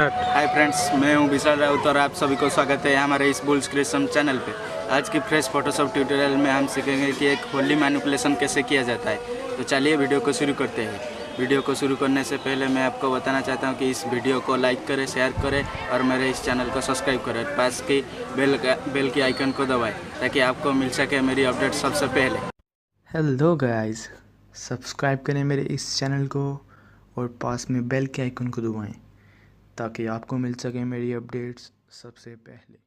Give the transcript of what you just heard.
Hi friends, मैं हूं विशाल राउत और आप सभी को स्वागत है हमारे इस बुल्स क्रिएशन चैनल पे। आज की फ्रेश फोटोशॉप ट्यूटोरियल में हम सीखेंगे कि एक होली मैनिपुलेशन कैसे किया जाता है। तो चलिए वीडियो को शुरू करते हैं। वीडियो को शुरू करने से पहले मैं आपको बताना चाहता हूं कि इस वीडियो को लाइक करें, शेयर करें और मेरे इस चैनल को सब्सक्राइब करें। पास की बेल की आइकन को दबाएँ ताकि आपको मिल सके मेरी अपडेट सबसे पहले। हेलो गाइस, सब्सक्राइब करें मेरे इस चैनल को और पास में बेल के आइकन को दबाएं ताकि आपको मिल सके मेरी अपडेट्स सबसे पहले।